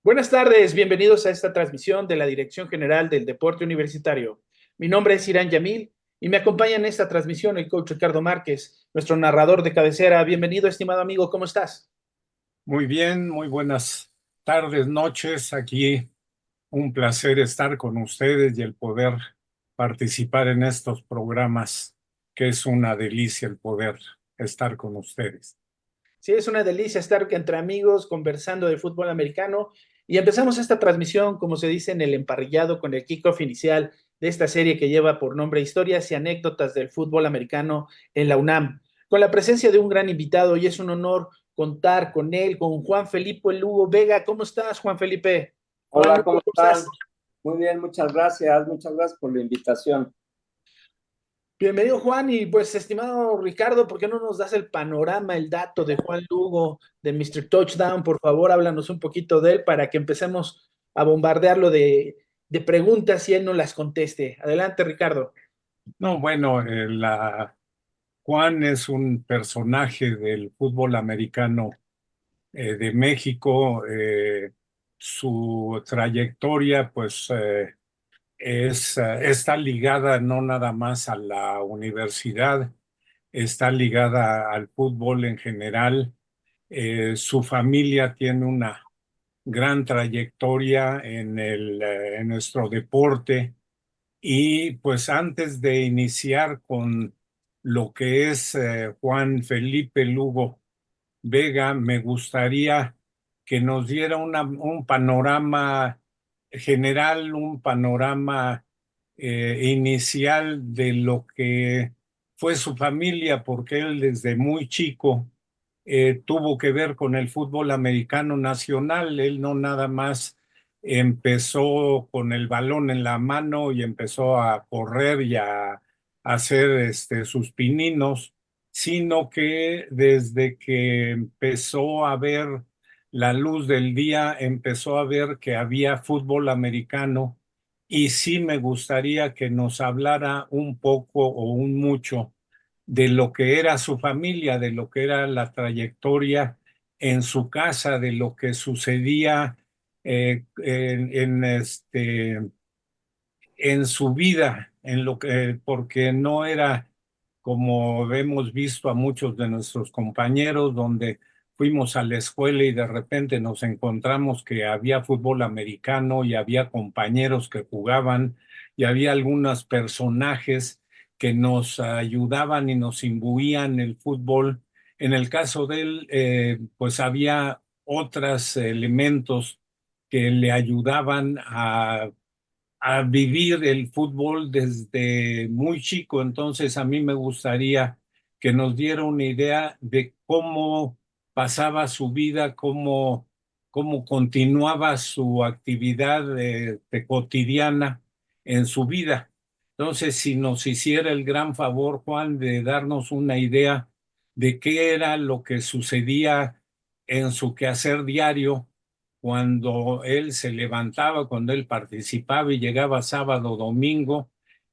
Buenas tardes, bienvenidos a esta transmisión de la Dirección General del Deporte Universitario. Mi nombre es Irán Yamil y me acompaña en esta transmisión el coach Ricardo Márquez, nuestro narrador de cabecera. Bienvenido, estimado amigo, ¿cómo estás? Muy bien, muy buenas tardes, noches. Aquí un placer estar con ustedes y el poder participar en estos programas, que es una delicia el poder estar con ustedes. Sí, es una delicia estar entre amigos conversando de fútbol americano y empezamos esta transmisión, como se dice en el emparrillado, con el kickoff inicial de esta serie que lleva por nombre Historias y anécdotas del fútbol americano en la UNAM, con la presencia de un gran invitado y es un honor contar con él, con Juan Felipe Lugo Vega. ¿Cómo estás, Juan Felipe? Juan Hola, Lugo, ¿cómo ¿cómo estás? están? Muy bien, muchas gracias. Muchas gracias por la invitación. Bienvenido, Juan, y pues, estimado Ricardo, ¿por qué no nos das el panorama, el dato de Juan Lugo, de Mr. Touchdown? Por favor, háblanos un poquito de él para que empecemos a bombardearlo de preguntas y él no las conteste. Adelante, Ricardo. No, bueno, Juan es un personaje del fútbol americano de México. Su trayectoria, pues, está ligada no nada más a la universidad, está ligada al fútbol en general. Su familia tiene una gran trayectoria en nuestro deporte y pues antes de iniciar con lo que es Juan Felipe Lugo Vega, me gustaría que nos diera un panorama general, un panorama inicial de lo que fue su familia, porque él desde muy chico tuvo que ver con el fútbol americano nacional. Él no nada más empezó con el balón en la mano y empezó a correr y a hacer sus pininos, sino que desde que empezó a ver la luz del día, empezó a ver que había fútbol americano y sí me gustaría que nos hablara un poco o un mucho de lo que era su familia, de lo que era la trayectoria en su casa, de lo que sucedía en su vida, porque no era como hemos visto a muchos de nuestros compañeros, donde fuimos a la escuela y de repente nos encontramos que había fútbol americano y había compañeros que jugaban y había algunos personajes que nos ayudaban y nos imbuían el fútbol. En el caso de él, pues había otros elementos que le ayudaban a vivir el fútbol desde muy chico. Entonces, a mí me gustaría que nos diera una idea de cómo pasaba su vida, cómo continuaba su actividad de cotidiana en su vida. Entonces, si nos hiciera el gran favor, Juan, de darnos una idea de qué era lo que sucedía en su quehacer diario cuando él se levantaba, cuando él participaba y llegaba sábado, domingo,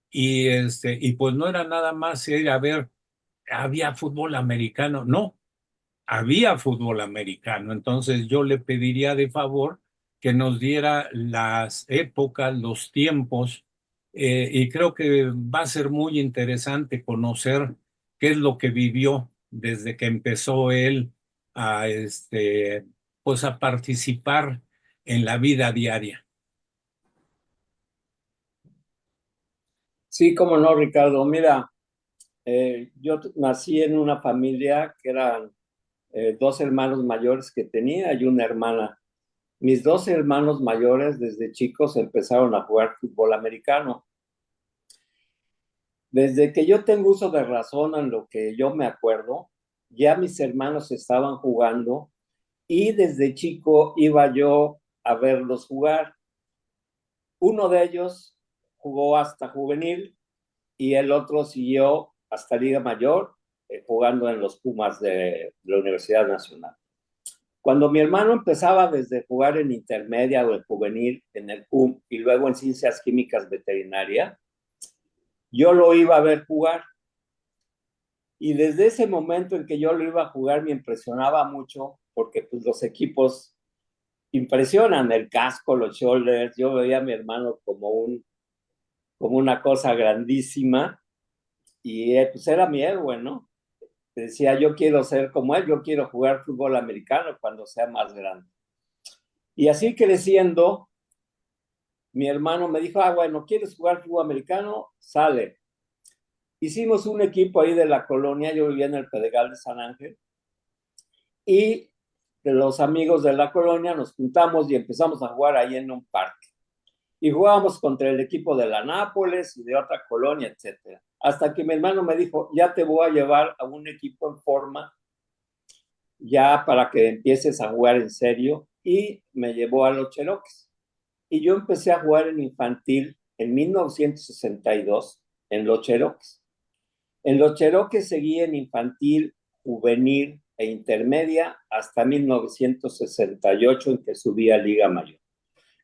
y pues no era nada más ir a ver, había fútbol americano, no, había fútbol americano. Entonces yo le pediría de favor que nos diera las épocas, los tiempos, y creo que va a ser muy interesante conocer qué es lo que vivió desde que empezó él a, pues a participar en la vida diaria. Sí, cómo no, Ricardo. Mira, yo nací en una familia que eran dos hermanos mayores que tenía y una hermana. Mis dos hermanos mayores desde chicos empezaron a jugar fútbol americano. Desde que yo tengo uso de razón en lo que yo me acuerdo, ya mis hermanos estaban jugando y desde chico iba yo a verlos jugar. Uno de ellos jugó hasta juvenil y el otro siguió hasta Liga Mayor, jugando en los Pumas de la Universidad Nacional. Cuando mi hermano empezaba desde jugar en intermedia o en juvenil en el PUM y luego en Ciencias Químicas Veterinaria, yo lo iba a ver jugar. Y desde ese momento en que yo lo iba a jugar me impresionaba mucho porque pues, los equipos impresionan el casco, los shoulders. Yo veía a mi hermano como una cosa grandísima y pues era mi héroe, ¿no? Decía, yo quiero ser como él, yo quiero jugar fútbol americano cuando sea más grande. Y así creciendo, mi hermano me dijo, bueno, ¿quieres jugar fútbol americano? Sale. Hicimos un equipo ahí de la colonia, yo vivía en el Pedregal de San Ángel, y de los amigos de la colonia nos juntamos y empezamos a jugar ahí en un parque. Y jugábamos contra el equipo de la Nápoles y de otra colonia, etcétera. Hasta que mi hermano me dijo, ya te voy a llevar a un equipo en forma, ya para que empieces a jugar en serio, y me llevó a los Cherokees. Y yo empecé a jugar en infantil en 1962 en los Cherokees. En los Cherokees seguí en infantil, juvenil e intermedia hasta 1968 en que subí a Liga Mayor.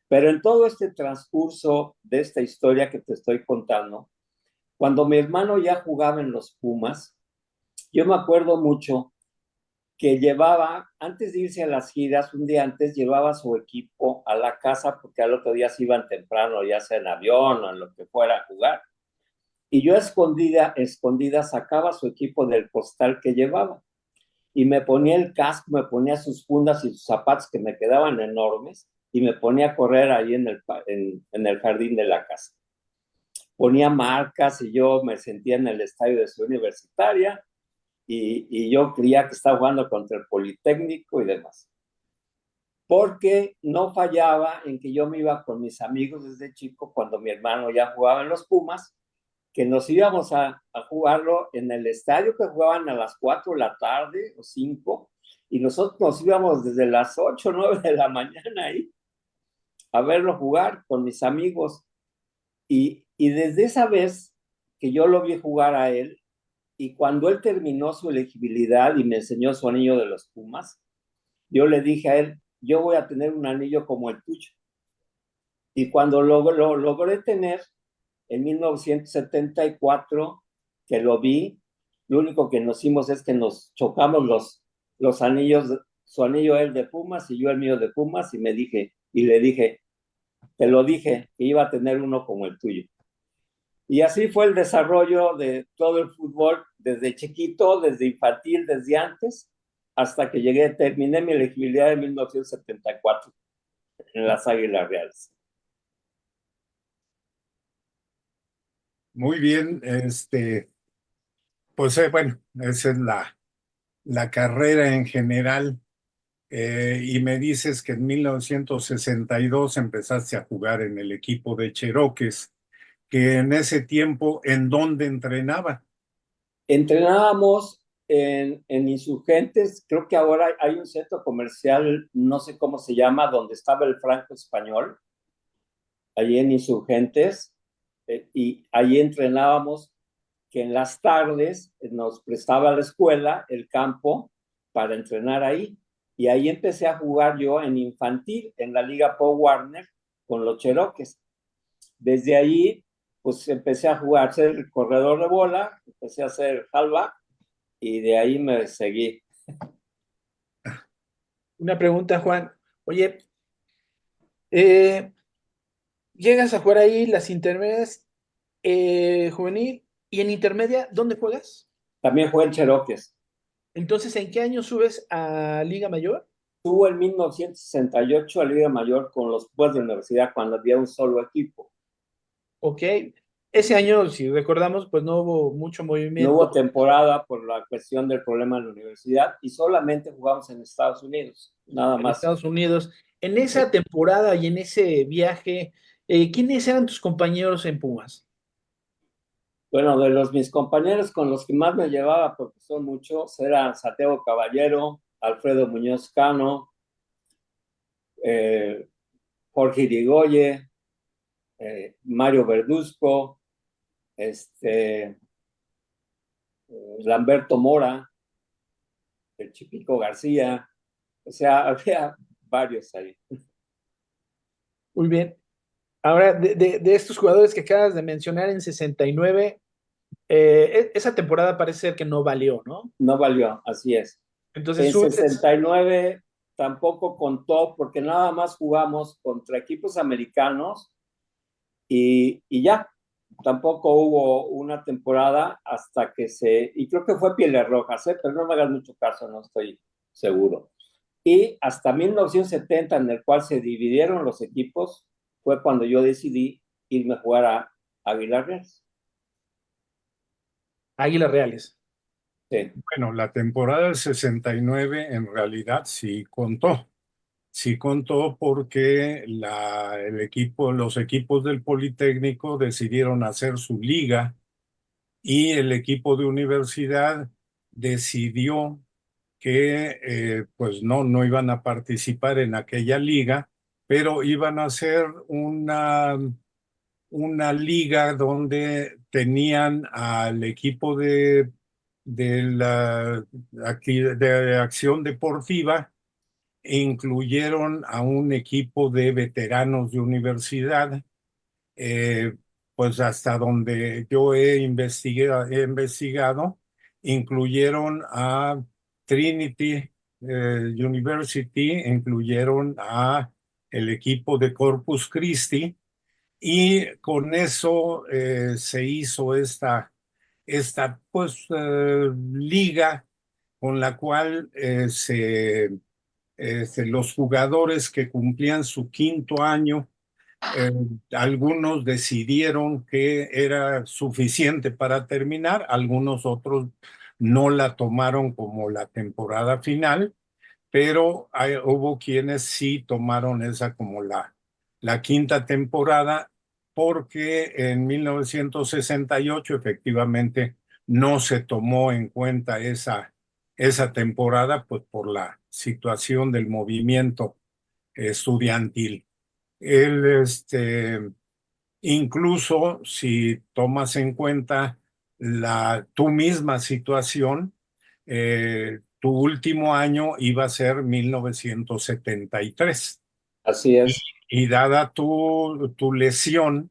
Pero en todo este transcurso de esta historia que te estoy contando, cuando mi hermano ya jugaba en los Pumas, yo me acuerdo mucho que llevaba, antes de irse a las giras, un día antes llevaba su equipo a la casa porque al otro día se iban temprano, ya sea en avión o en lo que fuera a jugar. Y yo escondida sacaba su equipo del costal que llevaba y me ponía el casco, me ponía sus fundas y sus zapatos que me quedaban enormes y me ponía a correr ahí en el jardín de la casa. Ponía marcas y yo me sentía en el estadio de Ciudad Universitaria y yo creía que estaba jugando contra el Politécnico y demás. Porque no fallaba en que yo me iba con mis amigos desde chico cuando mi hermano ya jugaba en los Pumas, que nos íbamos a jugarlo en el estadio que jugaban a las 4 de la tarde o 5, y nosotros nos íbamos desde las 8 o 9 de la mañana ahí a verlo jugar con mis amigos. Y desde esa vez que yo lo vi jugar a él, y cuando él terminó su elegibilidad y me enseñó su anillo de los Pumas, yo le dije a él, yo voy a tener un anillo como el tuyo. Y cuando lo logré tener, en 1974, que lo vi, lo único que nos hicimos es que nos chocamos los anillos, su anillo él de Pumas y yo el mío de Pumas, y le dije, te lo dije, que iba a tener uno como el tuyo. Y así fue el desarrollo de todo el fútbol, desde chiquito, desde infantil, desde antes, hasta que terminé mi elegibilidad en 1974 en las Águilas Reales. Muy bien, pues bueno, esa es la carrera en general. Y me dices que en 1962 empezaste a jugar en el equipo de Cherokees, que en ese tiempo, ¿en dónde entrenaba? Entrenábamos en Insurgentes, creo que ahora hay un centro comercial, no sé cómo se llama, donde estaba el Franco Español, allí en Insurgentes, y allí entrenábamos, que en las tardes nos prestaba la escuela el campo para entrenar ahí, y ahí empecé a jugar yo en infantil, en la Liga Paul Warner, con los Cherokees. Desde ahí, pues empecé a jugar, a ser corredor de bola, empecé a hacer halfback, y de ahí me seguí. Una pregunta, Juan. Oye, llegas a jugar ahí las intermedias juvenil y en intermedia, ¿dónde juegas? También jugué en Cherokees. Entonces, ¿en qué año subes a Liga Mayor? Estuvo en 1968 a Liga Mayor con los Pumas de la universidad cuando había un solo equipo. Ok. Ese año, si recordamos, pues no hubo mucho No movimiento. hubo temporada por la cuestión del problema en la universidad y solamente jugamos en Estados Unidos, nada En más. Estados Unidos. En esa temporada y en ese viaje, ¿quiénes eran tus compañeros en Pumas? Bueno, mis compañeros con los que más me llevaba, porque son muchos, eran Santiago Caballero, Alfredo Muñoz Cano, Jorge Irigoye, Mario Verduzco, Lamberto Mora, el Chipico García, o sea, había varios ahí. Muy bien. Ahora, de estos jugadores que acabas de mencionar en 69, esa temporada parece ser que no valió, ¿no? No valió, así es. Entonces En subes. 69 tampoco contó porque nada más jugamos contra equipos americanos y ya. Tampoco hubo una temporada hasta que y creo que fue Pieles Rojas, pero no me hagas mucho caso, no estoy seguro. Y hasta 1970, en el cual se dividieron los equipos, fue cuando yo decidí irme a jugar a Águilas Reales. Águilas Reales. Sí. Bueno, la temporada del 69 en realidad sí contó. Sí contó porque los equipos del Politécnico decidieron hacer su liga y el equipo de universidad decidió que pues no iban a participar en aquella liga, pero iban a hacer una liga donde tenían al equipo de acción deportiva e incluyeron a un equipo de veteranos de universidad, eh, pues hasta donde yo he investigado, incluyeron a Trinity University, incluyeron a el equipo de Corpus Christi, y con eso se hizo esta pues, liga con la cual los jugadores que cumplían su quinto año, eh, algunos decidieron que era suficiente para terminar, algunos otros no la tomaron como la temporada final, pero hubo quienes sí tomaron esa como la quinta temporada, porque en 1968 efectivamente no se tomó en cuenta esa temporada, pues por la situación del movimiento estudiantil. Incluso si tomas en cuenta tu misma situación, tu último año iba a ser 1973. Así Y, es. y dada tu lesión,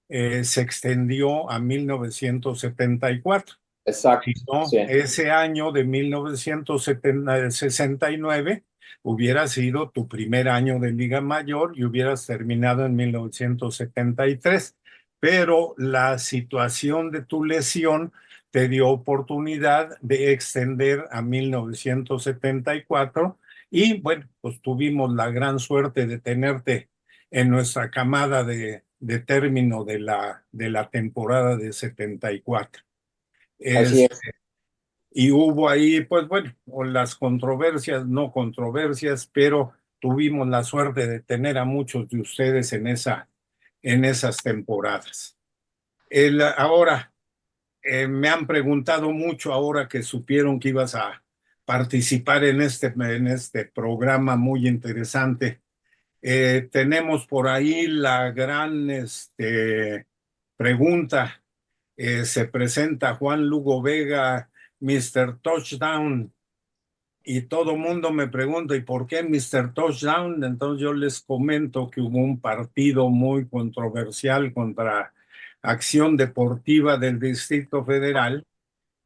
se extendió a 1974. Si Exacto, no, sí. ese año de 1969 hubiera sido tu primer año de Liga Mayor y hubieras terminado en 1973. Pero la situación de tu lesión te dio oportunidad de extender a 1974 y bueno, pues tuvimos la gran suerte de tenerte en nuestra camada de término de la temporada de 74. Así es. Y hubo ahí, pues bueno, o las controversias, no controversias, pero tuvimos la suerte de tener a muchos de ustedes en esas temporadas. Ahora, me han preguntado mucho ahora que supieron que ibas a participar en este programa muy interesante. Tenemos por ahí la gran pregunta. Se presenta Juan Lugo Vega, Mr. Touchdown, y todo mundo me pregunta, ¿y por qué Mr. Touchdown? Entonces yo les comento que hubo un partido muy controversial contra Acción Deportiva del Distrito Federal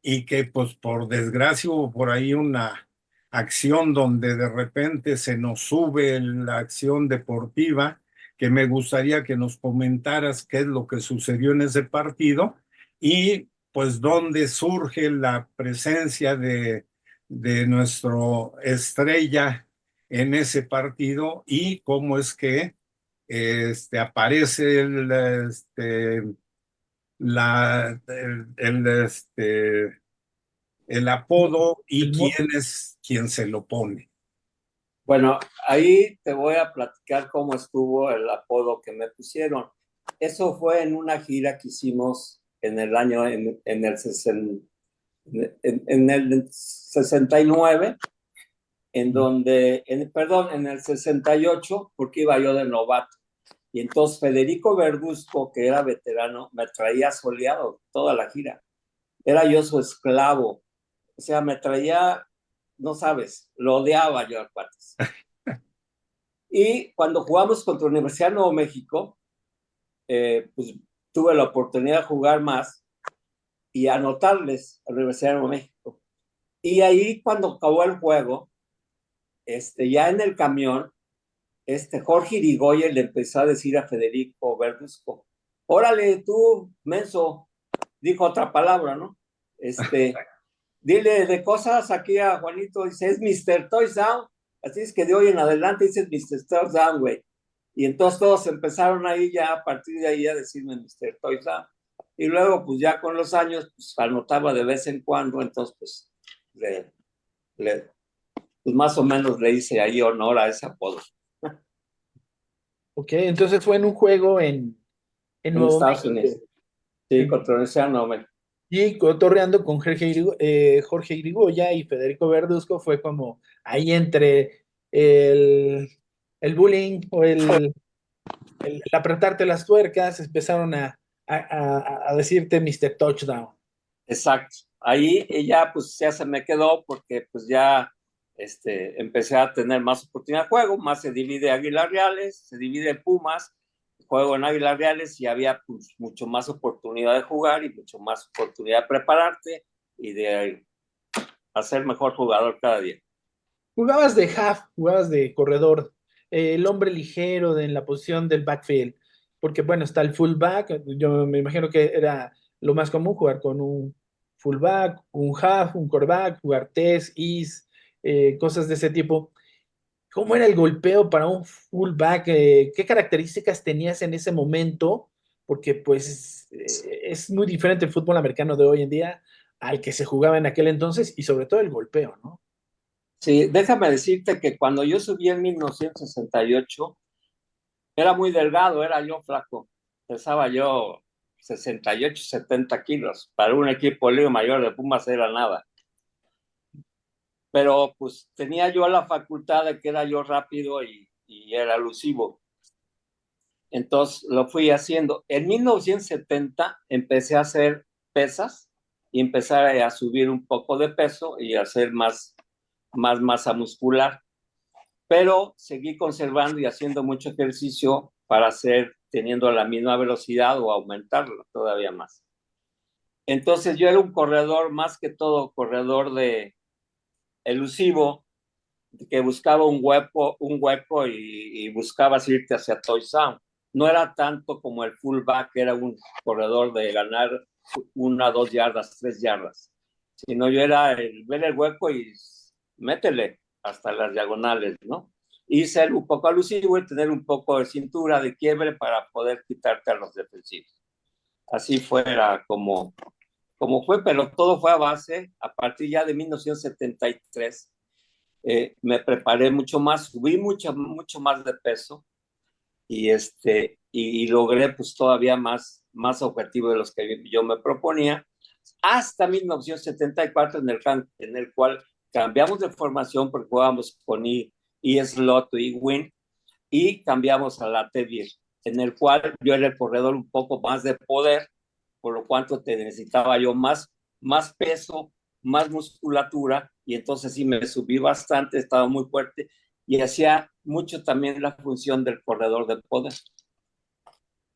y que pues por desgracia hubo por ahí una acción donde de repente se nos sube la acción deportiva, que me gustaría que nos comentaras qué es lo que sucedió en ese partido y pues dónde surge la presencia de nuestro estrella en ese partido y cómo es que aparece el apodo y quién es quien se lo pone. Bueno, ahí te voy a platicar cómo estuvo el apodo que me pusieron. Eso fue en una gira que hicimos en el año, en el 69, perdón, en el 68, porque iba yo de novato. Y entonces Federico Verduzco, que era veterano, me traía soleado toda la gira. Era yo su esclavo. O sea, me traía, no sabes, lo odiaba yo a cuates. Y cuando jugamos contra Universidad de Nuevo México, pues tuve la oportunidad de jugar más y anotarles a la Universidad de Nuevo México. Y ahí cuando acabó el juego, ya en el camión, Jorge Irigoyen le empezó a decir a Federico Verduzco, órale tú, menso, dijo otra palabra, ¿no? Dile de cosas aquí a Juanito, dice, es Mr. Toys Down, así es que de hoy en adelante dices Mr. Toys Down, güey. Y entonces todos empezaron ahí ya, a partir de ahí, a decirme Mr. Toys Down. Y luego, pues ya con los años, pues anotaba de vez en cuando, entonces, pues, pues más o menos le hice ahí honor a ese apodo. Ok, entonces fue en un juego en En Nuevo Estados México. Unidos. Sí, contra Universidad Nobel. Y cotorreando con Jorge Irigoya y Federico Verduzco fue como ahí entre el bullying o el apretarte las tuercas, empezaron a decirte Mr. Touchdown. Exacto. Ahí ella pues ya se me quedó porque pues ya empecé a tener más oportunidad de juego, más se divide Águilas Reales, se divide Pumas, juego en Águilas Reales y había pues mucho más oportunidad de jugar y mucho más oportunidad de prepararte y de hacer mejor jugador cada día. Jugabas de half, jugabas de corredor, el hombre ligero en la posición del backfield, porque bueno, está el fullback, yo me imagino que era lo más común jugar con un fullback, un half, un quarterback, jugar test, is, cosas de ese tipo. ¿Cómo era el golpeo para un fullback? ¿Qué características tenías en ese momento? Porque pues es muy diferente el fútbol americano de hoy en día al que se jugaba en aquel entonces y sobre todo el golpeo, ¿no? Sí, déjame decirte que cuando yo subí en 1968, era muy delgado, era yo flaco. Pesaba yo 68, 70 kilos. Para un equipo Liga Mayor de Pumas era nada. Pero pues tenía yo la facultad de que era yo rápido y era elusivo. Entonces lo fui haciendo. En 1970 empecé a hacer pesas y empecé a subir un poco de peso y a hacer más masa muscular. Pero seguí conservando y haciendo mucho ejercicio para hacer teniendo la misma velocidad o aumentarlo todavía más. Entonces yo era un corredor, más que todo corredor de elusivo, que buscaba un hueco y buscabas irte hacia Toy Sound. No era tanto como el fullback, que era un corredor de ganar 1, 2 yardas, 3 yardas, sino yo era el ver el hueco y métele hasta las diagonales, ¿no? Y ser un poco alusivo y tener un poco de cintura de quiebre para poder quitarte a los defensivos. Así fuera como fue, pero todo fue a base, a partir ya de 1973, me preparé mucho más, subí mucho más de peso y, y logré pues todavía más objetivos de los que yo me proponía, hasta 1974 en el cual cambiamos de formación porque jugábamos con slot y win y cambiamos a la T10, en el cual yo era el corredor un poco más de poder, por lo cual te necesitaba yo más peso, más musculatura, y entonces sí me subí bastante, estaba muy fuerte, y hacía mucho también la función del corredor de poder.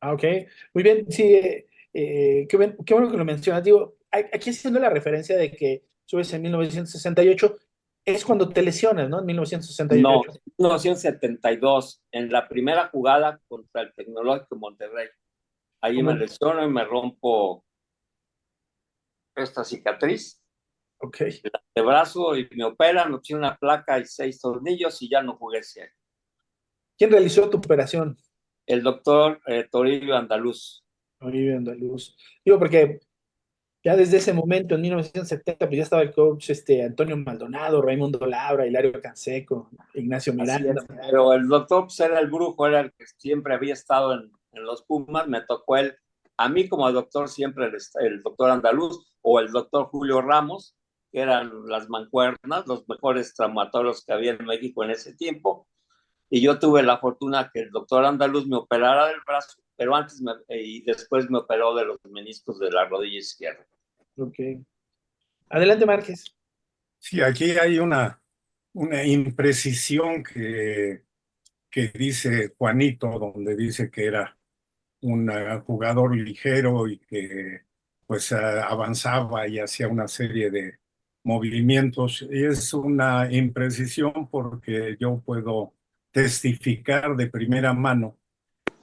Ah, ok, muy bien, sí, qué bueno que lo mencionas. Digo, aquí haciendo la referencia de que subes en 1968, es cuando te lesionas, ¿no? En No, 1968. 1972, en la primera jugada contra el Tecnológico de Monterrey. Ahí me ¿Cómo? lesiono y me rompo esta cicatriz Ok. de brazo y me operan, me pusieron una placa y 6 tornillos y ya no jugué ese año. ¿Quién realizó tu operación? El doctor Toribio Andaluz. Olivia Andaluz. Digo, porque ya desde ese momento, en 1970, pues ya estaba el coach Antonio Maldonado, Raimundo Labra, Hilario Canseco, Ignacio Así Miranda. es. Pero el doctor pues, era el brujo, era el que siempre había estado en los Pumas, me tocó él. A mí como doctor siempre el doctor Andaluz o el doctor Julio Ramos, que eran las mancuernas, los mejores traumatólogos que había en México en ese tiempo. Y yo tuve la fortuna que el doctor Andaluz me operara del brazo, pero y después me operó de los meniscos de la rodilla izquierda. Ok. Adelante, Márquez. Sí, aquí hay una imprecisión que dice Juanito, donde dice que era un jugador ligero y que pues avanzaba y hacía una serie movimientos. Y es una imprecisión porque yo puedo testificar de primera mano,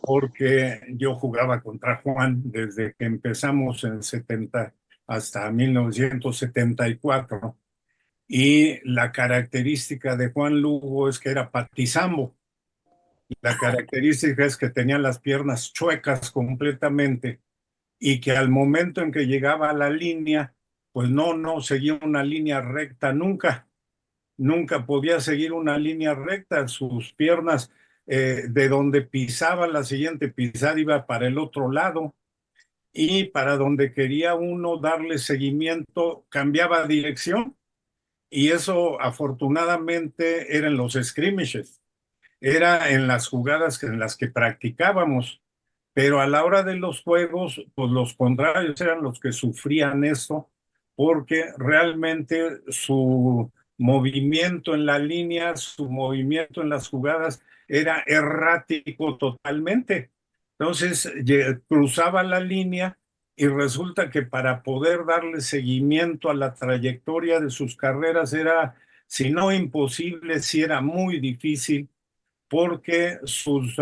porque yo jugaba contra Juan desde que empezamos en 70 hasta 1974. Y la característica de Juan Lugo es que era patizambo. La característica es que tenía las piernas chuecas completamente y que al momento en que llegaba a la línea, pues no seguía una línea recta nunca. Nunca podía seguir una línea recta. Sus piernas, de donde pisaba la siguiente pisada, iba para el otro lado, y para donde quería uno darle seguimiento, cambiaba dirección. Y eso afortunadamente era en los skirmishes, era en las jugadas en las que practicábamos, pero a la hora de los juegos, pues los contrarios eran los que sufrían esto, porque realmente su movimiento en la línea, su movimiento en las jugadas era errático totalmente. Entonces, cruzaba la línea y resulta que para poder darle seguimiento a la trayectoria de sus carreras era, si no imposible, si era muy difícil, porque sus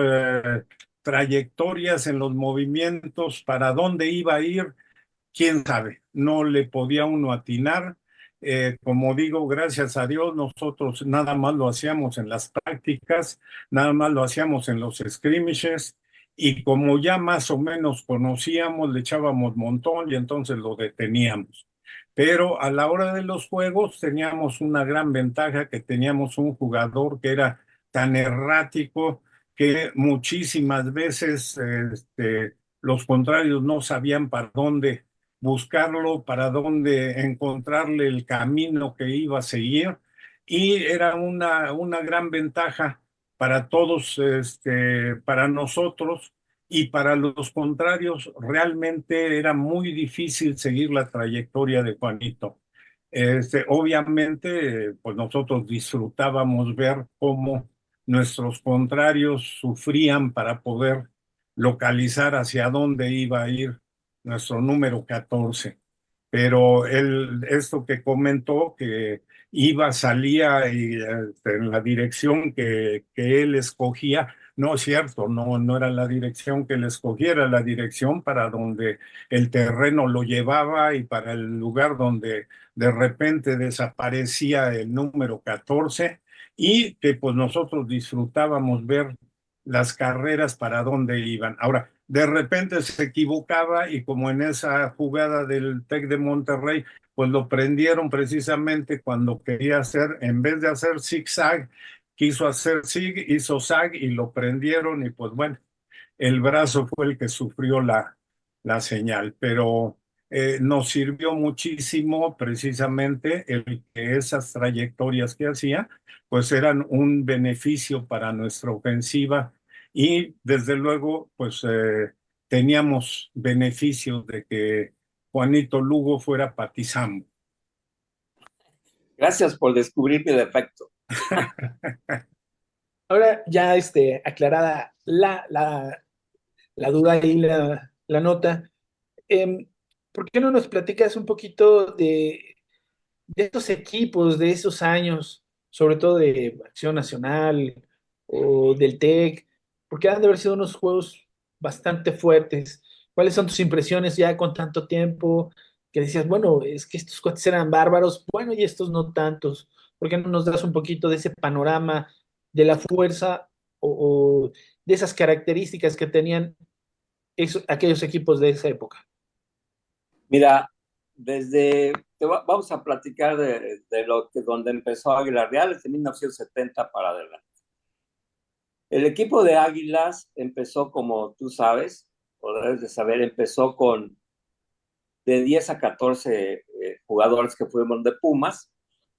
trayectorias en los movimientos, para dónde iba a ir, quién sabe, no le podía uno atinar. Como digo, gracias a Dios, nosotros nada más lo hacíamos en las prácticas, nada más lo hacíamos en los skirmishes, y como ya más o menos conocíamos, le echábamos montón y entonces lo deteníamos. Pero a la hora de los juegos teníamos una gran ventaja, que teníamos un jugador que era tan errático que muchísimas veces los contrarios no sabían para dónde buscarlo, para dónde encontrarle el camino que iba a seguir, y era una gran ventaja para todos, para nosotros, y para los contrarios realmente era muy difícil seguir la trayectoria de Juanito. Obviamente, pues nosotros disfrutábamos ver cómo nuestros contrarios sufrían para poder localizar hacia dónde iba a ir nuestro número 14. Pero esto que comentó, que salía en la dirección que él escogía, no es cierto, no era la dirección que él escogía, era la dirección para donde el terreno lo llevaba y para el lugar donde de repente desaparecía el número 14, y que pues nosotros disfrutábamos ver las carreras para dónde iban. Ahora, de repente se equivocaba, y como en esa jugada del TEC de Monterrey, pues lo prendieron precisamente cuando quería hacer, en vez de hacer zigzag, quiso hacer zig, hizo zag y lo prendieron, y pues bueno, el brazo fue el que sufrió la señal, pero nos sirvió muchísimo precisamente el que esas trayectorias que hacía, pues eran un beneficio para nuestra ofensiva, y desde luego, pues teníamos beneficios de que Juanito Lugo fuera patizambo. Gracias por descubrir mi defecto. Ahora ya aclarada la duda y la nota, ¿por qué no nos platicas un poquito de estos equipos, de esos años, sobre todo de Acción Nacional o del TEC? Porque han de haber sido unos juegos bastante fuertes. ¿Cuáles son tus impresiones ya con tanto tiempo que decías, bueno, es que estos cuates eran bárbaros, bueno, y estos no tantos? ¿Por qué no nos das un poquito de ese panorama de la fuerza o de esas características que tenían aquellos equipos de esa época? Mira, vamos a platicar donde empezó Águilas Reales en 1970 para adelante. El equipo de Águilas empezó, como tú sabes, o debes de saber, empezó con de 10 a 14 jugadores que fuimos de Pumas,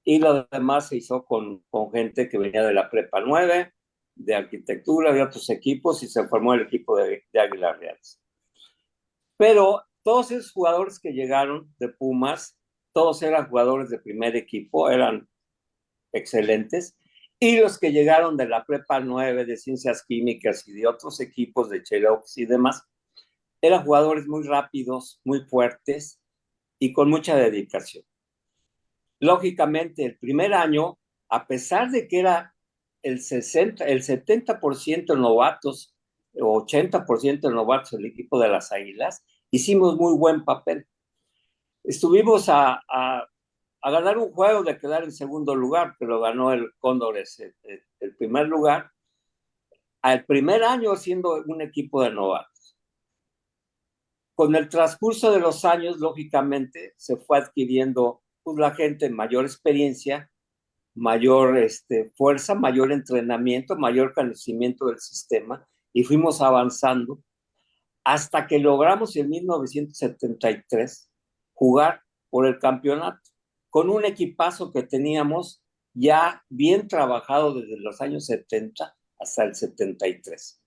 y lo demás se hizo con gente que venía de la Prepa 9, de arquitectura, de otros equipos, y se formó el equipo de Águilas Reales. Pero todos esos jugadores que llegaron de Pumas, todos eran jugadores de primer equipo, eran excelentes, y los que llegaron de la Prepa 9, de Ciencias Químicas y de otros equipos de Chelox y demás, eran jugadores muy rápidos, muy fuertes y con mucha dedicación. Lógicamente, el primer año, a pesar de que era el 70% novatos, o 80% novatos el equipo de las Águilas, hicimos muy buen papel. Estuvimos a ganar un juego de quedar en segundo lugar, que lo ganó el Cóndores el primer lugar, al primer año siendo un equipo de novatos. Con el transcurso de los años, lógicamente, se fue adquiriendo pues, la gente mayor experiencia, mayor fuerza, mayor entrenamiento, mayor conocimiento del sistema, y fuimos avanzando hasta que logramos en 1973 jugar por el campeonato, con un equipazo que teníamos ya bien trabajado desde los años 70 hasta el 73.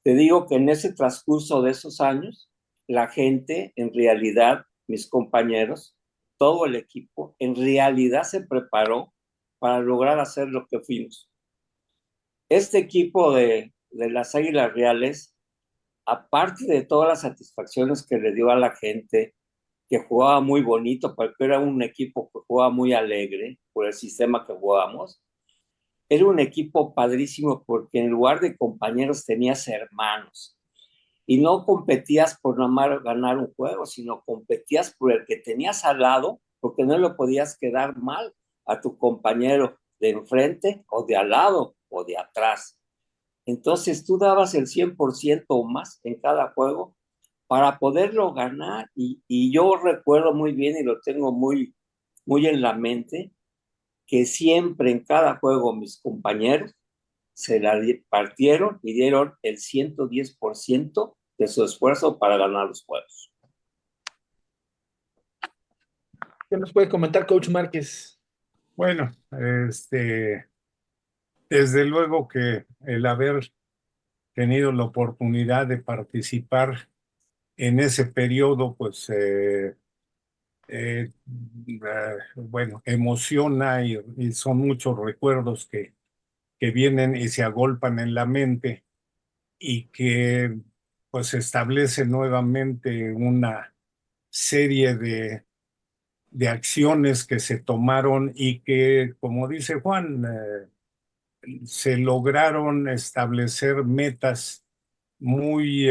Te digo que en ese transcurso de esos años, la gente, en realidad, mis compañeros, todo el equipo, en realidad se preparó para lograr hacer lo que fuimos. Este equipo de las Águilas Reales, aparte de todas las satisfacciones que le dio a la gente, que jugaba muy bonito, porque era un equipo que jugaba muy alegre por el sistema que jugábamos, era un equipo padrísimo porque en lugar de compañeros tenías hermanos. Y no competías por nada más ganar un juego, sino competías por el que tenías al lado, porque no le podías quedar mal a tu compañero de enfrente o de al lado o de atrás. Entonces tú dabas el 100% o más en cada juego para poderlo ganar. Y yo recuerdo muy bien y lo tengo muy, muy en la mente, que siempre en cada juego mis compañeros se la partieron y dieron el 110% de su esfuerzo para ganar los juegos. ¿Qué nos puede comentar, Coach Márquez? Bueno, desde luego que el haber tenido la oportunidad de participar en ese periodo, pues, bueno, emociona y son muchos recuerdos que vienen y se agolpan en la mente y que, pues, establece nuevamente una serie de acciones que se tomaron y que, como dice Juan, se lograron establecer metas muy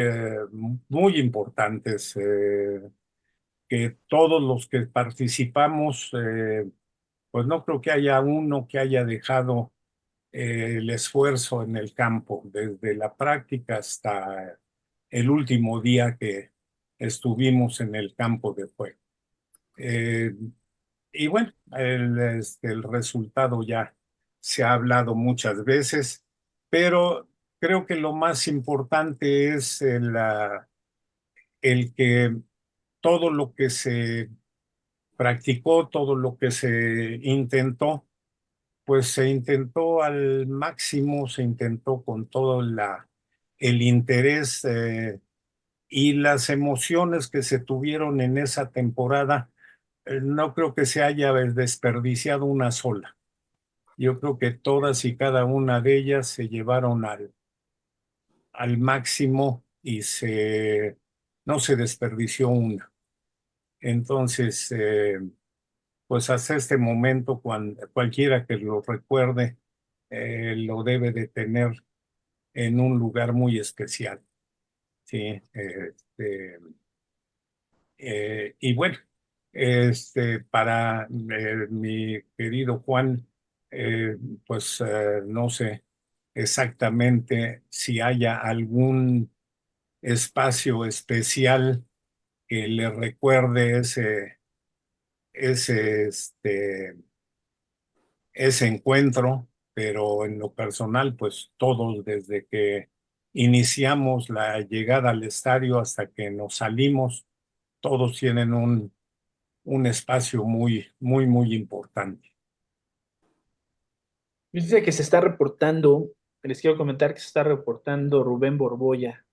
importantes, que todos los que participamos, pues no creo que haya uno que haya dejado el esfuerzo en el campo, desde la práctica hasta el último día que estuvimos en el campo de juego. Eh, y bueno, el resultado ya se ha hablado muchas veces, pero creo que lo más importante es el que todo lo que se practicó, todo lo que se intentó, pues se intentó al máximo, se intentó con todo el interés y las emociones que se tuvieron en esa temporada. No creo que se haya desperdiciado una sola. Yo creo que todas y cada una de ellas se llevaron al máximo y no se desperdició una. Entonces, pues hasta este momento, cualquiera que lo recuerde, lo debe de tener en un lugar muy especial. Sí, y bueno, para mi querido Juan, pues no sé exactamente si haya algún espacio especial que le recuerde ese, ese encuentro, pero en lo personal, pues todos desde que iniciamos la llegada al estadio hasta que nos salimos, todos tienen un espacio muy importante. Dice que se está reportando, les quiero comentar que se está reportando Rubén Borboya.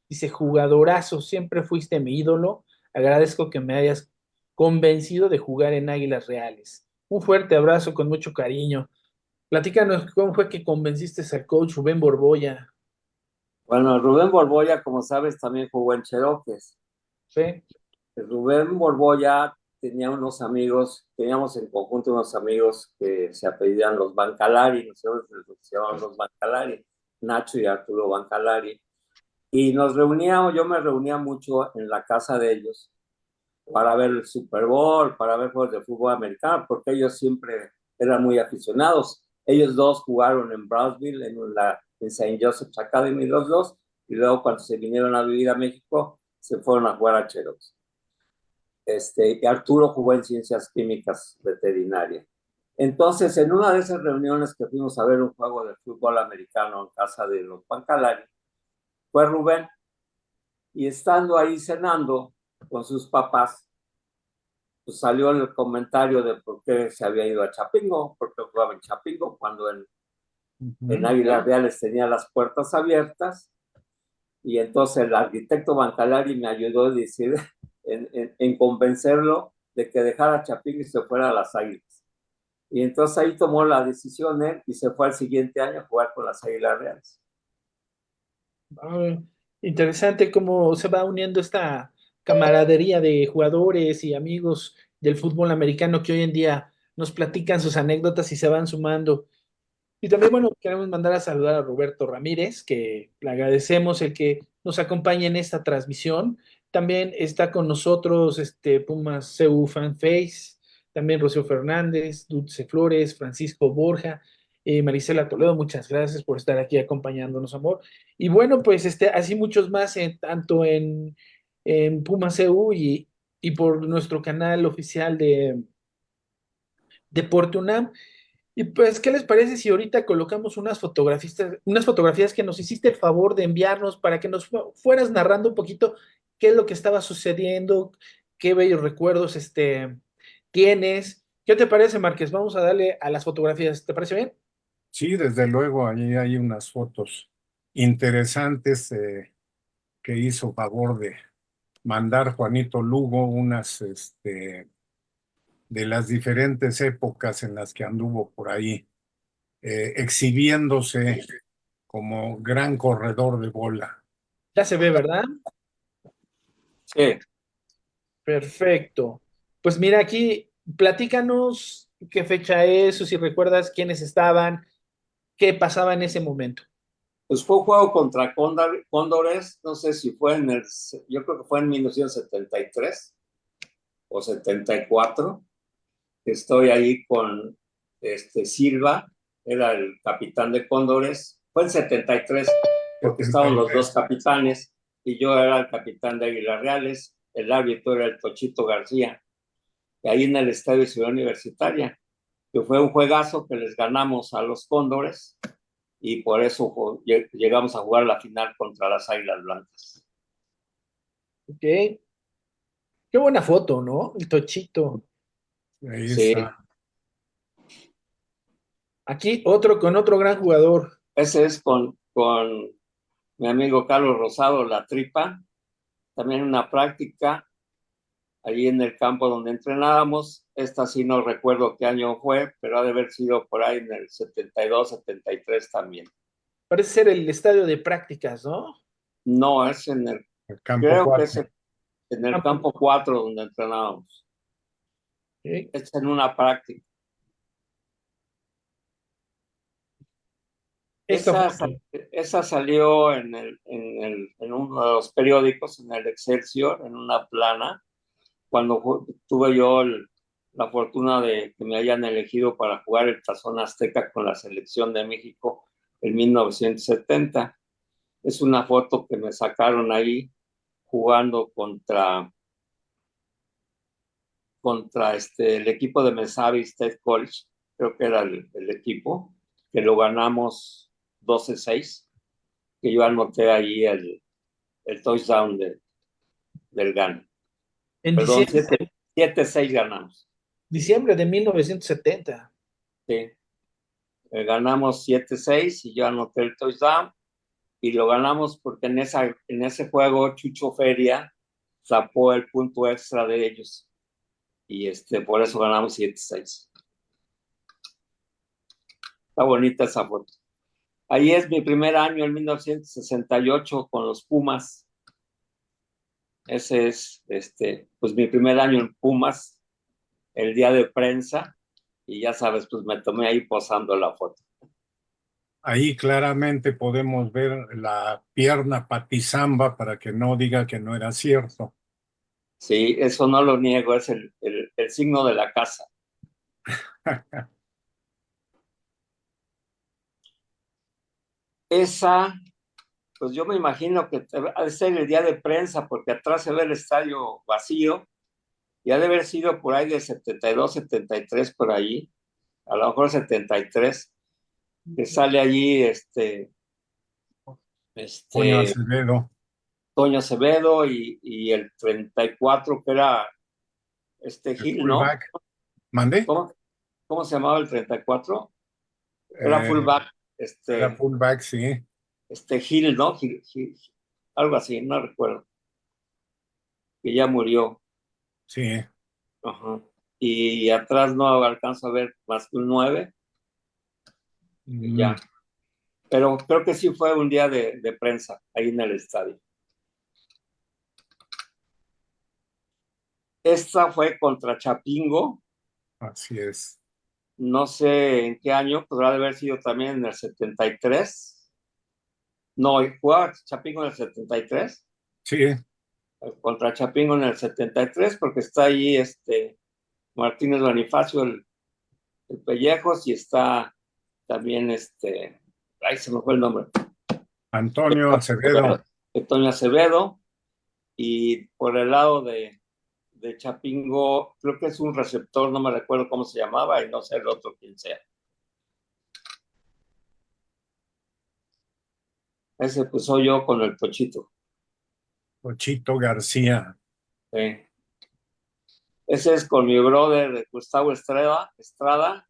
Dice, jugadorazo, siempre fuiste mi ídolo. Agradezco que me hayas convencido de jugar en Águilas Reales. Un fuerte abrazo con mucho cariño. Platícanos cómo fue que convenciste al coach Rubén Borboya. Bueno, Rubén Borboya, como sabes, también jugó en Cheroques. ¿Sí? Rubén Borboya teníamos en conjunto unos amigos que se apellían los Bancalari, nosotros se llamaban los Bancalari, Nacho y Arturo Bancalari, y yo me reunía mucho en la casa de ellos para ver el Super Bowl, para ver juegos de fútbol americano, porque ellos siempre eran muy aficionados. Ellos dos jugaron en Brownsville, en St. Joseph's Academy, los dos, y luego cuando se vinieron a vivir a México, se fueron a jugar a Cherokee. Y Arturo jugó en Ciencias Químicas Veterinaria. Entonces, en una de esas reuniones que fuimos a ver un juego de fútbol americano en casa de los Pancalari, fue Rubén, y estando ahí cenando con sus papás, pues salió el comentario de por qué se había ido a Chapingo, porque jugaba en Chapingo, cuando en Águilas Reales tenía las puertas abiertas, y entonces el arquitecto Bancalari me ayudó a decir, en convencerlo de que dejara Chapingo y se fuera a las Águilas. Y entonces ahí tomó la decisión él y se fue al siguiente año a jugar con las Águilas Reales. Interesante cómo se va uniendo esta camaradería de jugadores y amigos del fútbol americano que hoy en día nos platican sus anécdotas y se van sumando. Y también, bueno, queremos mandar a saludar a Roberto Ramírez, que le agradecemos el que nos acompañe en esta transmisión. También está con nosotros Pumas CU Fanface, también Rocío Fernández, Dulce Flores, Francisco Borja, Marisela Toledo, muchas gracias por estar aquí acompañándonos, amor. Y bueno, pues así muchos más, tanto en Pumas CU y por nuestro canal oficial de Deporte UNAM. Y pues, ¿qué les parece si ahorita colocamos unas fotografías que nos hiciste el favor de enviarnos para que nos fueras narrando un poquito qué es lo que estaba sucediendo, qué bellos recuerdos tienes? ¿Qué te parece, Márquez? Vamos a darle a las fotografías. ¿Te parece bien? Sí, desde luego, allí hay unas fotos interesantes que hizo favor de mandar Juanito Lugo, unas de las diferentes épocas en las que anduvo por ahí, exhibiéndose como gran corredor de bola. Ya se ve, ¿verdad? Sí, Perfecto. Pues mira, aquí platícanos qué fecha es, o si recuerdas quiénes estaban, qué pasaba en ese momento. pues fue un juego contra Cóndores, no sé si fue yo creo que fue en 1973 o 74. Estoy ahí con Silva, era el capitán de Cóndores. Fue en 73, porque estaban los dos capitanes, y yo era el capitán de Águilas Reales, el árbitro era el Tochito García, y ahí en el Estadio Ciudad Universitaria, que fue un juegazo que les ganamos a los Cóndores, y por eso llegamos a jugar la final contra las Águilas Blancas. Ok. Qué buena foto, ¿no? El Tochito. Ahí Sí, está. Aquí otro con otro gran jugador. ese es con mi amigo Carlos Rosado, La Tripa, también una práctica allí en el campo donde entrenábamos. Esta sí no recuerdo qué año fue, pero ha de haber sido por ahí en el 72, 73 también. Parece ser el estadio de prácticas, ¿no? No, El campo creo que 4. es en el campo 4 donde entrenábamos. Ok. Es en una práctica. Esta Esa, foto. esa salió en uno de los periódicos, en el Excelsior, en una plana, cuando tuve yo la fortuna de que me hayan elegido para jugar el Tazón Azteca con la selección de México en 1970. Es una foto que me sacaron ahí jugando contra el equipo de Mesabi State College, creo que era el equipo, que lo ganamos 12-6, que yo anoté ahí el touchdown del GAN. En Perdón, diciembre, 7-6 ganamos. diciembre de 1970. Sí. Ganamos 7-6 y yo anoté el touchdown, y lo ganamos porque en ese juego Chucho Feria tapó el punto extra de ellos, y por eso ganamos 7-6. Está bonita esa foto. Ahí es mi primer año, en 1968, con los Pumas. Ese es, pues mi primer año en Pumas, el día de prensa, y ya sabes, pues me tomé ahí posando la foto. Ahí claramente podemos ver la pierna patizamba para que no diga que no era cierto. Sí, eso no lo niego, es el signo de la casa. Esa, pues yo me imagino que ha de ser el día de prensa, porque atrás se ve el estadio vacío, y ha de haber sido por ahí de 72, 73, por ahí, a lo mejor 73, que sale allí Toño este, Acevedo. Toño Acevedo y el 34, que era El Gil, ¿no? fullback. ¿Mandé? ¿Cómo se llamaba el 34? Era Eh, fullback, Era fullback, sí. Gil, ¿no? Algo así, no recuerdo, que ya murió. Sí. Ajá. Y atrás no alcanzo a ver más que un 9 y Mm, ya. Pero creo que sí fue un día de prensa ahí en el estadio. Esta fue contra Chapingo, así es. no sé en qué año, podrá de haber sido también en el 73. No, jugaba Chapingo en el 73, Sí, contra Chapingo en el 73, porque está ahí Martínez Bonifacio, el Pellejos, y está también ay, se me fue el nombre, Antonio Acevedo. Toño Acevedo, y por el lado de Chapingo, creo que es un receptor, no me recuerdo cómo se llamaba, y no sé el otro quién sea. Ese pues soy yo con el Pochito. Ochito García. Sí. Ese es con mi brother Gustavo Estrada,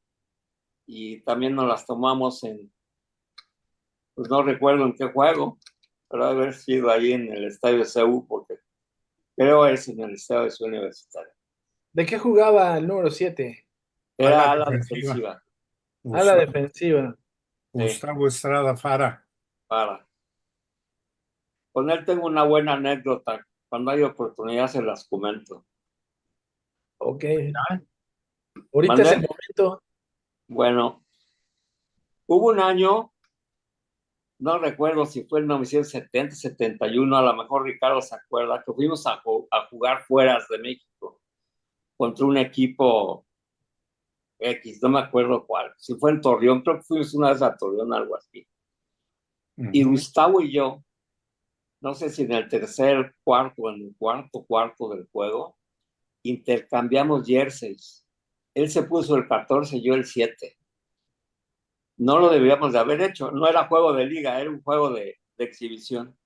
y también nos las tomamos pues no recuerdo en qué juego, pero debe haber sido ahí en el estadio CU, porque creo es en el estadio de su universitario. ¿De qué jugaba el número 7? A la Era ala defensiva. defensiva, A la Gustavo, defensiva. sí, Gustavo Estrada Fara. para. Con él tengo una buena anécdota. Cuando hay oportunidad se las comento. Ok. Ahorita es el ¿Mandé? momento. Bueno, hubo un año, no recuerdo si fue en 1970, 71, a lo mejor Ricardo se acuerda, que fuimos a jugar fuera de México contra un equipo X, no me acuerdo cuál. Si fue en Torreón, creo que fuimos una vez a Torreón, algo así. Y Ujú. Gustavo y yo, no sé si en el tercer cuarto o en el cuarto del juego, intercambiamos jerseys. Él se puso el 14, yo el 7. No lo debíamos de haber hecho. No era juego de liga, era un juego de exhibición.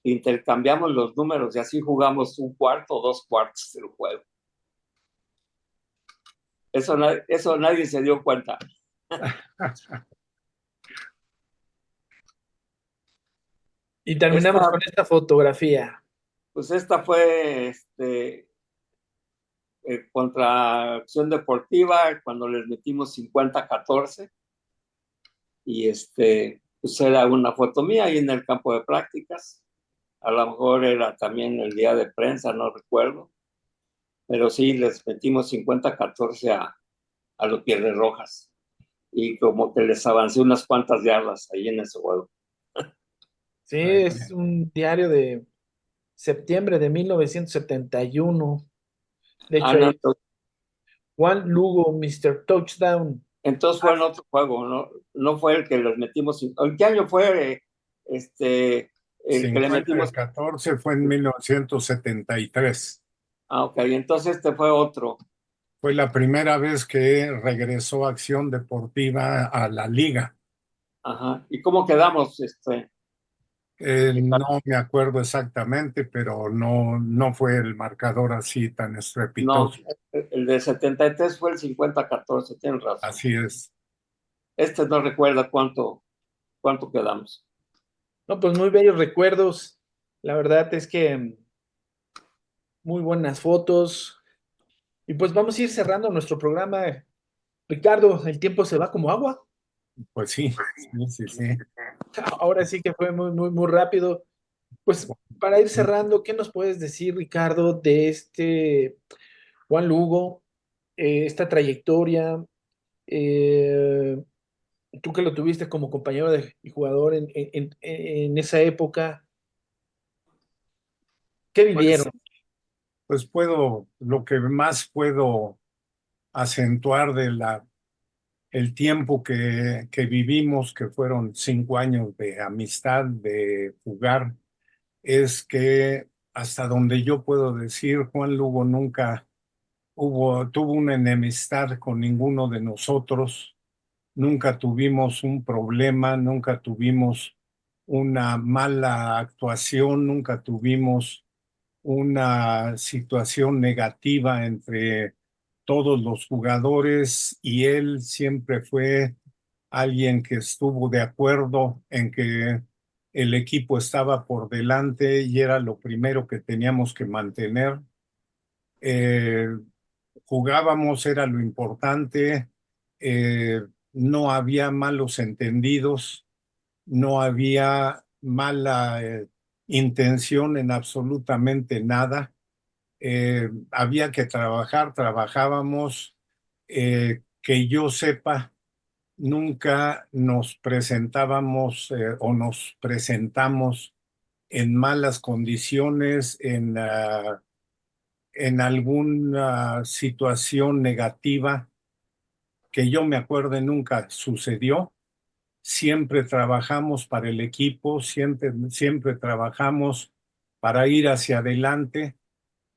Intercambiamos los números y así jugamos un cuarto o 2 cuartos del juego. Eso nadie se dio cuenta. Y terminamos con Esta, esta fotografía. pues esta fue contra Acción Deportiva cuando les metimos 50-14 y pues era una foto mía ahí en el campo de prácticas. A lo mejor era también el día de prensa, no recuerdo, pero sí les metimos 50-14 a los Pieles Rojas y como que les avancé unas cuantas yardas ahí en ese juego. Sí, es un diario de septiembre de 1971. De Ah, hecho, no, ahí Juan Lugo, Mr. Touchdown. entonces fue en otro juego, no fue el que les metimos. ¿En qué año fue el que le metimos? 50-14 fue en 1973. Ah, ok, entonces este fue otro. Fue la primera vez que regresó Acción Deportiva a la liga. Ajá. ¿Y cómo quedamos? No me acuerdo exactamente, pero no fue el marcador así tan No, estrepitoso. el de 73 fue el 50-14, tienes razón. Así es. No recuerda cuánto quedamos. No, pues muy bellos recuerdos. La verdad es que muy buenas fotos. Y pues vamos a ir cerrando nuestro programa. Ricardo, el tiempo se va como agua. Pues sí, sí, sí, sí. Ahora sí que fue muy, muy, muy rápido. Pues para ir cerrando, ¿qué nos puedes decir, Ricardo, de Juan Lugo? esta trayectoria, eh, tú que lo tuviste como compañero y jugador en esa época, ¿qué Pues, vivieron? pues lo que más puedo acentuar el tiempo que vivimos, que fueron 5 años de amistad, de jugar, es que hasta donde yo puedo decir, Juan Lugo nunca tuvo una enemistad con ninguno de nosotros, nunca tuvimos un problema, nunca tuvimos una mala actuación, nunca tuvimos una situación negativa entre todos los jugadores y él siempre fue alguien que estuvo de acuerdo en que el equipo estaba por delante y era lo primero que teníamos que mantener. Eh, Jugábamos, era lo importante, no había malos entendidos, no había mala intención en absolutamente nada. Había que trabajar, trabajábamos. Que yo sepa, nunca nos presentábamos o nos presentamos en malas condiciones, en alguna situación negativa que yo me acuerde nunca sucedió. Siempre trabajamos para el equipo, siempre trabajamos para ir hacia adelante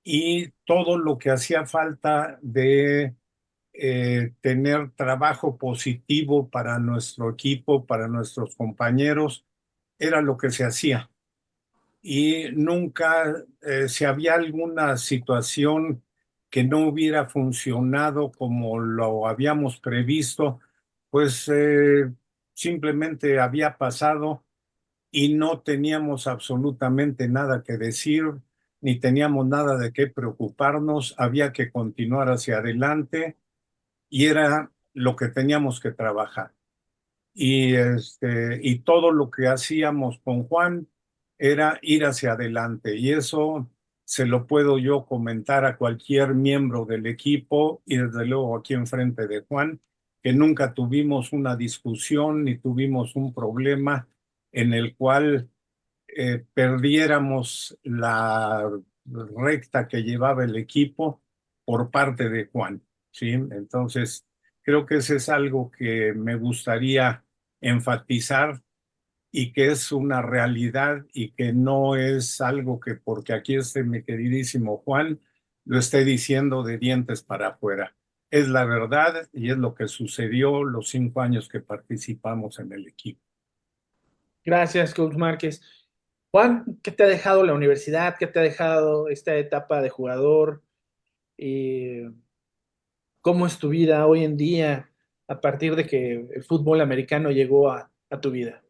y todo lo que hacía falta de tener trabajo positivo para nuestro equipo, para nuestros compañeros, era lo que se hacía. Y nunca, si había alguna situación que no hubiera funcionado como lo habíamos previsto, pues simplemente había pasado y no teníamos absolutamente nada que decir, ni teníamos nada de qué preocuparnos, había que continuar hacia adelante y era lo que teníamos que trabajar. Y todo lo que hacíamos con Juan era ir hacia adelante. Y eso se lo puedo yo comentar a cualquier miembro del equipo y desde luego aquí enfrente de Juan, que nunca tuvimos una discusión ni tuvimos un problema en el cual perdiéramos la recta que llevaba el equipo por parte de Juan, ¿sí? Entonces, creo que eso es algo que me gustaría enfatizar y que es una realidad y que no es algo que porque aquí esté mi queridísimo Juan lo esté diciendo de dientes para afuera. Es la verdad y es lo que sucedió los 5 años que participamos en el equipo. Gracias, Coach Márquez. Juan, ¿qué te ha dejado la universidad? ¿Qué te ha dejado esta etapa de jugador? Eh, ¿Cómo es tu vida hoy en día a partir de que el fútbol americano llegó a tu vida?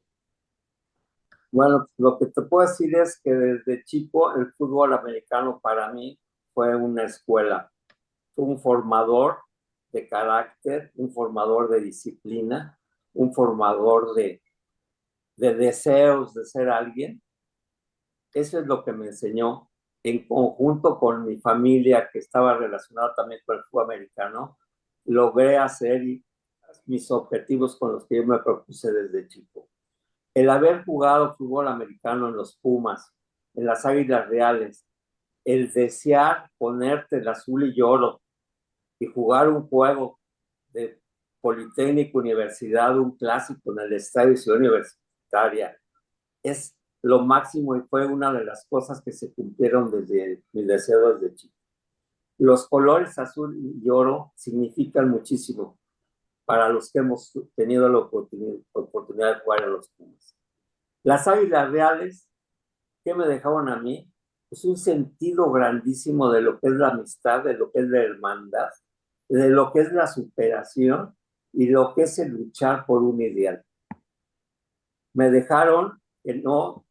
Bueno, lo que te puedo decir es que desde chico el fútbol americano para mí fue una escuela, fue un formador de carácter, un formador de disciplina, un formador de deseos de ser alguien. Eso es lo que me enseñó en conjunto con mi familia que estaba relacionada también con el fútbol americano. Logré hacer mis objetivos con los que yo me propuse desde chico. El haber jugado fútbol americano en los Pumas, en las Águilas Reales, el desear ponerte el azul y oro y jugar un juego de Politécnico Universidad, un clásico en el Estadio Ciudad Universitaria, es lo máximo y fue una de las cosas que se cumplieron desde mi deseo desde chico. Los colores azul y oro significan muchísimo para los que hemos tenido la oportunidad de jugar en los Pumas. Las Águilas Reales, ¿qué me dejaron a mí? Pues un sentido grandísimo de lo que es la amistad, de lo que es la hermandad, de lo que es la superación y lo que es el luchar por un ideal. Me dejaron que no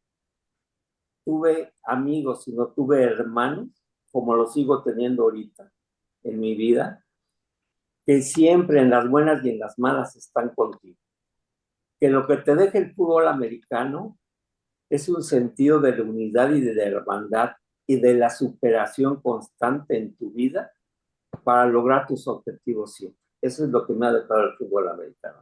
tuve amigos, sino tuve hermanos, como lo sigo teniendo ahorita en mi vida, que siempre en las buenas y en las malas están contigo. Que lo que te deja el fútbol americano es un sentido de la unidad y de la hermandad y de la superación constante en tu vida para lograr tus objetivos siempre. Eso es lo que me ha dejado el fútbol americano.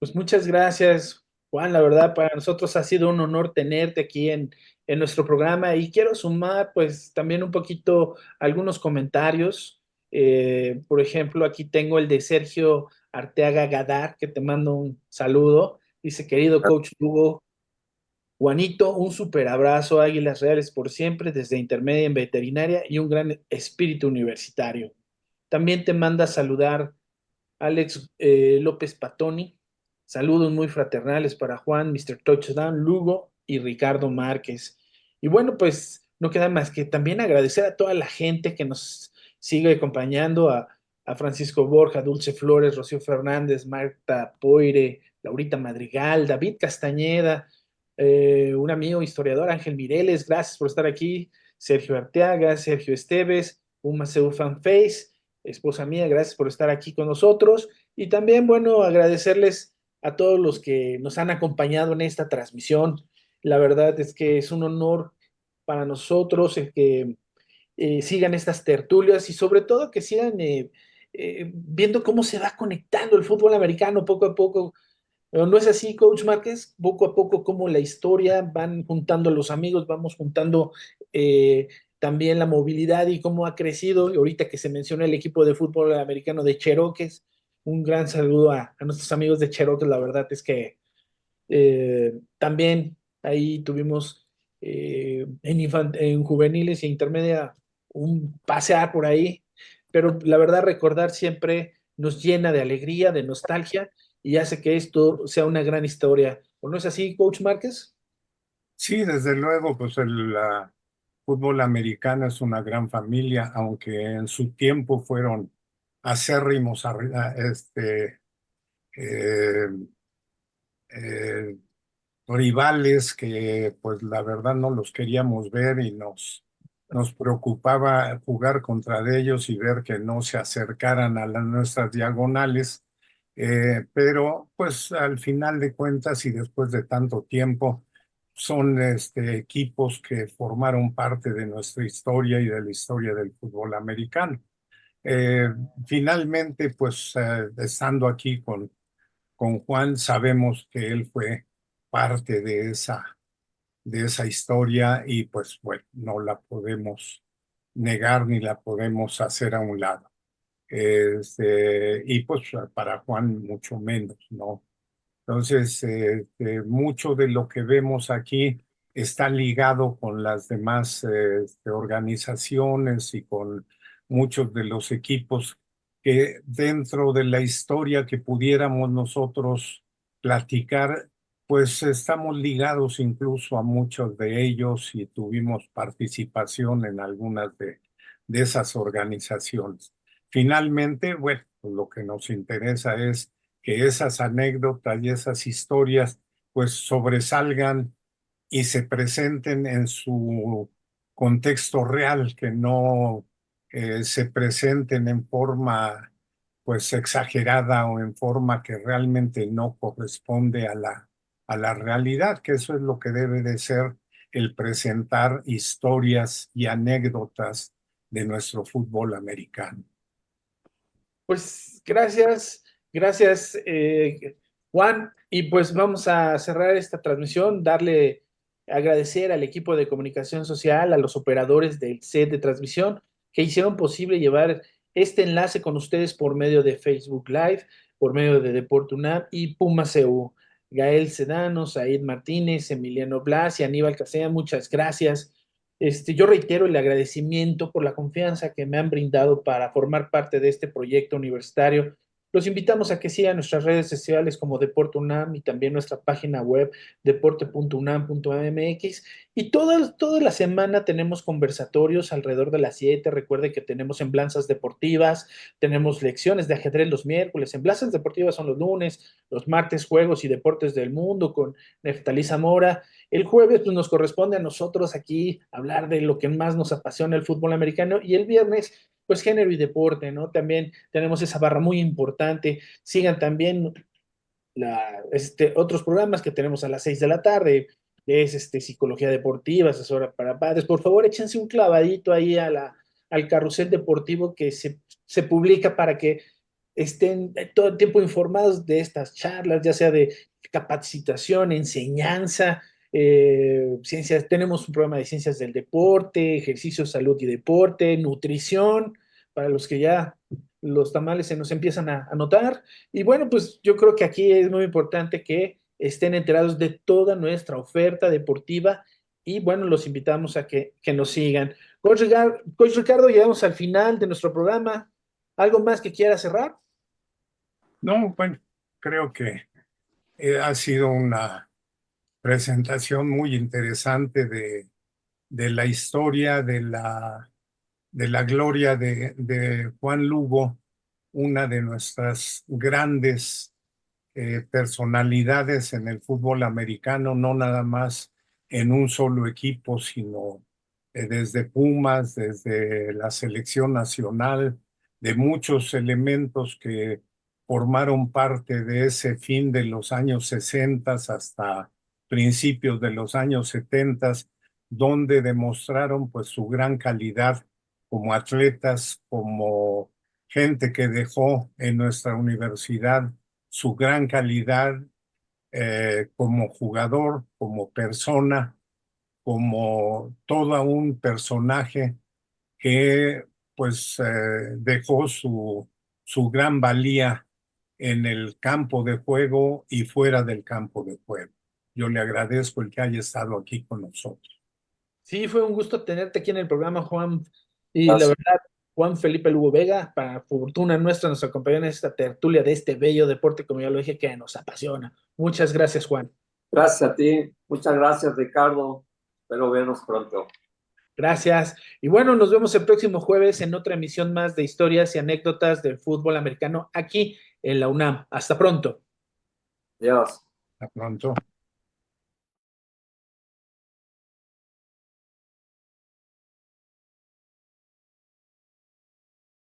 Pues muchas gracias, Juan. La verdad, para nosotros ha sido un honor tenerte aquí en nuestro programa y quiero sumar pues también un poquito algunos comentarios. Por ejemplo, aquí tengo el de Sergio Arteaga Gadar, que te mando un saludo. Dice, querido coach Lugo, Juanito, un super abrazo, Águilas Reales por siempre, desde intermedia en veterinaria y un gran espíritu universitario. También te manda a saludar Alex López Patoni. Saludos muy fraternales para Juan, Mr. Touchdown, Lugo y Ricardo Márquez. Y bueno, pues no queda más que también agradecer a toda la gente que nos sigue acompañando, a Francisco Borja, Dulce Flores, Rocío Fernández, Marta Poire, Laurita Madrigal, David Castañeda, un amigo historiador, Ángel Mireles, gracias por estar aquí, Sergio Arteaga, Sergio Esteves, Uma Seu Fanface, esposa mía, gracias por estar aquí con nosotros. Y también, bueno, agradecerles a todos los que nos han acompañado en esta transmisión. La verdad es que es un honor para nosotros el que sigan estas tertulias y sobre todo que sigan viendo cómo se va conectando el fútbol americano poco a poco. Pero no es así, Coach Márquez, poco a poco como la historia van juntando a los amigos, vamos juntando también la movilidad y cómo ha crecido. Y ahorita que se menciona el equipo de fútbol americano de Cherokees, un gran saludo a nuestros amigos de Cherokees, la verdad es que también ahí tuvimos en juveniles e intermedia un pasear por ahí, pero la verdad recordar siempre nos llena de alegría, de nostalgia y hace que esto sea una gran historia. ¿O no es así, Coach Márquez? Sí, desde luego, pues el fútbol americano es una gran familia, aunque en su tiempo fueron acérrimos eh, eh, rivales que pues la verdad no los queríamos ver y nos preocupaba jugar contra ellos y ver que no se acercaran a las nuestras diagonales. Pero pues al final de cuentas y después de tanto tiempo son equipos que formaron parte de nuestra historia y de la historia del fútbol americano. Eh, Finalmente, pues estando aquí con Juan, sabemos que él fue parte de esa historia y pues bueno, no la podemos negar ni la podemos hacer a un lado. Y pues para Juan mucho menos, ¿no? Entonces, mucho de lo que vemos aquí está ligado con las demás organizaciones y con muchos de los equipos que dentro de la historia que pudiéramos nosotros platicar, pues estamos ligados incluso a muchos de ellos y tuvimos participación en algunas de esas organizaciones. Finalmente, bueno, pues lo que nos interesa es que esas anécdotas y esas historias pues sobresalgan y se presenten en su contexto real, que no se presenten en forma pues exagerada o en forma que realmente no corresponde a la realidad, que eso es lo que debe de ser el presentar historias y anécdotas de nuestro fútbol americano. Pues gracias, gracias Juan. Y pues vamos a cerrar esta transmisión, agradecer al equipo de comunicación social, a los operadores del set de transmisión que hicieron posible llevar este enlace con ustedes por medio de Facebook Live, por medio de Deporte UNAM y Puma CU. Gael Sedano, Said Martínez, Emiliano Blas y Aníbal Casella, muchas gracias. Yo reitero el agradecimiento por la confianza que me han brindado para formar parte de este proyecto universitario. Los invitamos a que sigan nuestras redes sociales como Deporte UNAM y también nuestra página web deporte.unam.mx. Y toda la semana tenemos conversatorios alrededor de las 7. Recuerde que tenemos semblanzas deportivas, tenemos lecciones de ajedrez los miércoles, semblanzas deportivas son los lunes, los martes juegos y deportes del mundo con Neftalí Zamora. El jueves pues, nos corresponde a nosotros aquí hablar de lo que más nos apasiona el fútbol americano y el viernes pues género y deporte, ¿no? También tenemos esa barra muy importante. Sigan también otros programas que tenemos a las 6 de la tarde, es psicología deportiva, asesora para padres. Por favor, échense un clavadito ahí al carrusel deportivo que se publica para que estén todo el tiempo informados de estas charlas, ya sea de capacitación, enseñanza, ciencias. Tenemos un programa de ciencias del deporte, ejercicio, salud y deporte, nutrición, para los que ya los tamales se nos empiezan a notar. Y bueno, pues yo creo que aquí es muy importante que estén enterados de toda nuestra oferta deportiva y bueno, los invitamos a que nos sigan. Coach Ricardo, llegamos al final de nuestro programa. ¿Algo más que quiera cerrar? No, bueno, creo que ha sido una presentación muy interesante de la historia, de la gloria de Juan Lugo, una de nuestras grandes personalidades en el fútbol americano, no nada más en un solo equipo, sino desde Pumas, desde la selección nacional, de muchos elementos que formaron parte de ese fin de los años 60 hasta principios de los años 70, donde demostraron pues su gran calidad como atletas, como gente que dejó en nuestra universidad su gran calidad como jugador, como persona, como todo un personaje que pues dejó su gran valía en el campo de juego y fuera del campo de juego. Yo le agradezco el que haya estado aquí con nosotros. Sí, fue un gusto tenerte aquí en el programa, Juan. Y la Gracias. verdad, Juan Felipe Lugo Vega, para fortuna nuestra, nos acompañó en esta tertulia de este bello deporte, como ya lo dije, que nos apasiona. Muchas gracias, Juan. Gracias a ti. Muchas gracias, Ricardo. Espero vernos pronto. Gracias. Y bueno, nos vemos el próximo jueves en otra emisión más de historias y anécdotas del fútbol americano aquí en la UNAM. Hasta pronto. Adiós. Hasta pronto.